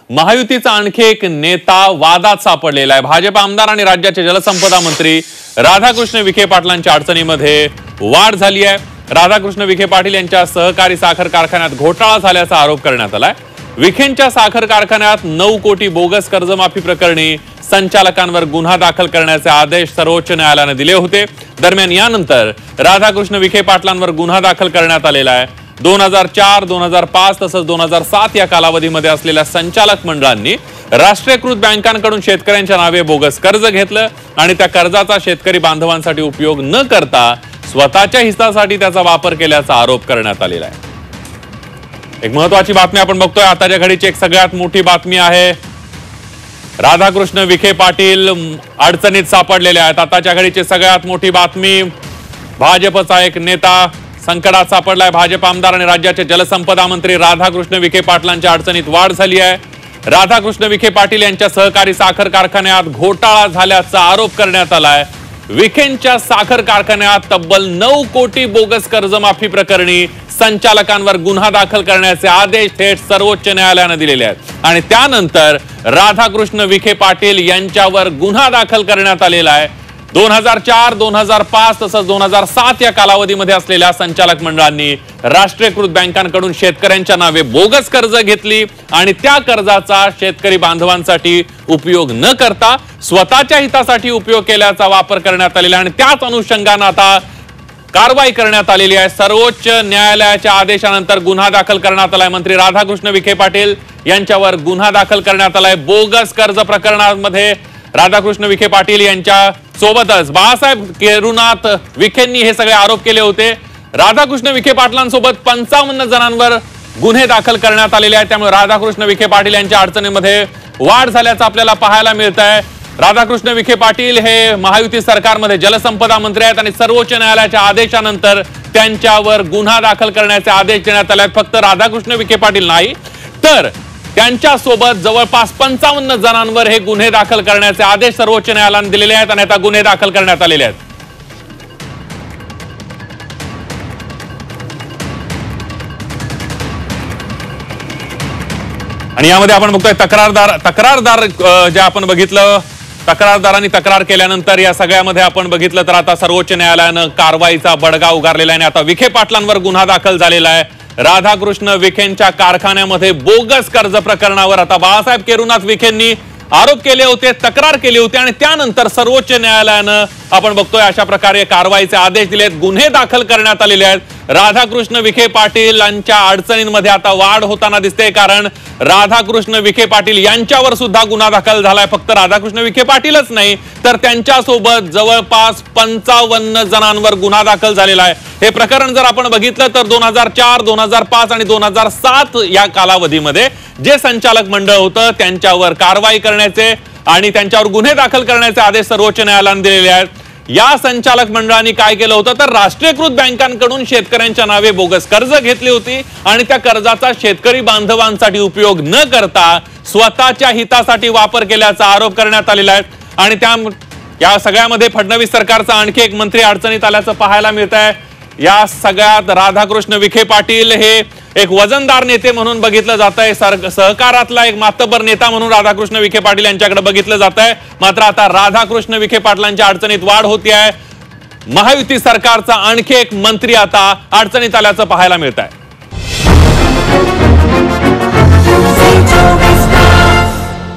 महायुतीचा आणखी एक नेता वादात सापडलेला आहे। भाजप आमदार आणि राज्याचे जलसंपदा मंत्री राधाकृष्ण विखे पाटलांच्या अडचणीमध्ये वाढ झाली आहे। राधाकृष्ण विखे पाटील यांच्या सहकारी साखर कारखान्यात घोटाळा झाल्याचा आरोप करण्यात आलाय। विखेंच्या साखर कारखान्यात 9 कोटी बोगस कर्जमाफी प्रकरणी संचालकांवर गुन्हा दाखल करण्याचे आदेश सर्वोच्च न्यायालयाने दिले होते। दरम्यान यानंतर राधाकृष्ण विखे पाटलांवर गुन्हा दाखल करण्यात आलेला आहे। 2004, 2005 तसंच 2007 या कालावधीमध्ये असलेल्या संचालक मंडळांनी राष्ट्रीयकृत बँकांकडून शेतकऱ्यांच्या नावे बोगस कर्ज घेतलं आणि त्या कर्जाचा शेतकरी बांधवांसाठी उपयोग न करता स्वतःच्या हितासाठी त्याचा वापर केल्याचा आरोप करण्यात आलेला आहे। एक महत्त्वाची बातमी आपण बघतोय। आताच्या घडीची एक सगळ्यात मोठी बातमी आहे। राधाकृष्ण विखे पाटील अडचणीत सापडलेले आहेत। आताच्या घडीची सगळ्यात मोठी बातमी, भाजपचा एक नेता संकटात सापडलाय। भाजप आमदार आणि राज्याचे जलसंपदा मंत्री राधाकृष्ण विखे पाटलांच्या अडचणीत वाढ झाली आहे। राधाकृष्ण विखे पाटील यांच्या सहकारी साखर कारखान्यात घोटाळा झाल्याचा आरोप करण्यात आलाय। विखेंच्या साखर कारखान्यात तब्बल 9 कोटी बोगस कर्जमाफी प्रकरणी संचालकांवर गुन्हा दाखल करण्याचे आदेश थेट सर्वोच्च न्यायालयाने दिलेले आहेत आणि त्यानंतर राधाकृष्ण विखे पाटील यांच्यावर गुन्हा दाखल करण्यात आलेला आहे। 2004, 2005 तसंच 2007 या कालावधीमध्ये असलेल्या संचालक मंडळांनी राष्ट्रीयकृत बँकांकडून शेतकऱ्यांच्या नावे बोगस कर्ज घेतली आणि त्या कर्जाचा शेतकरी बांधवांसाठी उपयोग न करता स्वतःच्या हितासाठी उपयोग केल्याचा वापर करण्यात आलेला आणि त्याच अनुषंगाने आता कारवाई करण्यात आलेली आहे। सर्वोच्च न्यायालयाच्या आदेशानंतर गुन्हा दाखल करण्यात आलाय। मंत्री राधाकृष्ण विखे पाटील यांच्यावर गुन्हा दाखल करण्यात आलाय। बोगस कर्ज प्रकरणामध्ये राधाकृष्ण विखे पाटील यांच्या सोबतच बाळासाहेब केरुनाथ विखेंनी हे सगळे आरोप केले होते। राधाकृष्ण विखे पाटलांसोबत 55 जणांवर गुन्हे दाखल करण्यात आलेले आहेत। त्यामुळे राधाकृष्ण विखे पाटील यांच्या अडचणीमध्ये वाढ झाल्याचं आपल्याला पाहायला मिळत आहे। राधाकृष्ण विखे पाटील हे महायुती सरकारमध्ये जलसंपदा मंत्री आहेत आणि सर्वोच्च न्यायालयाच्या आदेशानंतर त्यांच्यावर गुन्हा दाखल करण्याचे आदेश देण्यात आले आहेत। फक्त राधाकृष्ण विखे पाटील नाही तर त्यांच्या सोबत जवळपास 55 जणांवर हे गुन्हे दाखल करण्याचे आदेश सर्वोच्च न्यायालयाने दिलेले आहेत आणि आता गुन्हे दाखल करण्यात आलेले आहेत। आणि यामध्ये आपण बघतोय तक्रारदार जे आपण बघितलं, तक्रारदारांनी तक्रार केल्यानंतर या सगळ्यामध्ये आपण बघितलं तर आता सर्वोच्च न्यायालयाने कारवाईचा बडगा उगारलेला आहे आणि आता विखे पाटलांवर गुन्हा दाखल झालेला आहे। राधाकृष्ण विखेंच्या कारखान्यामध्ये बोगस कर्ज प्रकरणावर आता बाळासाहेब केरुनाथ विखेंनी आरोप केले होते, तक्रार केली होती आणि त्यानंतर सर्वोच्च न्यायालयाने आपण बघतोय अशा प्रकारे कारवाईचे आदेश दिलेत, गुन्हे दाखल करण्यात आलेले आहेत। राधाकृष्ण विखे पाटीलांच्या अडचणींमध्ये आता वाढ होताना दिसते, कारण राधाकृष्ण विखे पाटील यांच्यावर सुद्धा गुन्हा दाखल झालाय। फक्त राधाकृष्ण विखे पाटीलच नाही तर त्यांच्यासोबत जवळपास 55 जणांवर गुन्हा दाखल झालेला आहे। हे प्रकरण जर आपण बघितलं तर 2004, 2005 आणि 2007 या कालावधीमध्ये जे संचालक मंडळ होतं त्यांच्यावर कारवाई करण्याचे आणि त्यांच्यावर गुन्हे दाखल करण्याचे आदेश सर्वोच्च न्यायालयाने दिलेले आहेत। या संचालक मंडळांनी काय केलं होतं तर राष्ट्रीयकृत बँकांकडून शेतकऱ्यांच्या नावे बोगस कर्ज घेतली होती आणि त्या कर्जाचा शेतकरी बांधवांसाठी उपयोग न करता स्वतःच्या हितासाठी वापर केल्याचा आरोप करण्यात आलेला आहे। आणि या सगळ्यामध्ये फडणवीस सरकारचा आणखी एक मंत्री अडचणीत आल्याचं पाहायला मिळत आहे। या सगळ्यात राधाकृष्ण विखे पाटील हे एक वजनदार नेते म्हणून बघितलं जात आहे। सहकारातला एक मातबर नेता म्हणून राधाकृष्ण विखे पाटील यांच्याकडे बघितलं जात आहे। मात्र आता राधाकृष्ण विखे पाटलांच्या अडचणीत वाढ होती आहे। महायुती सरकारचा आणखी एक मंत्री आता अडचणीत आल्याचं पाहायला मिळत आहे।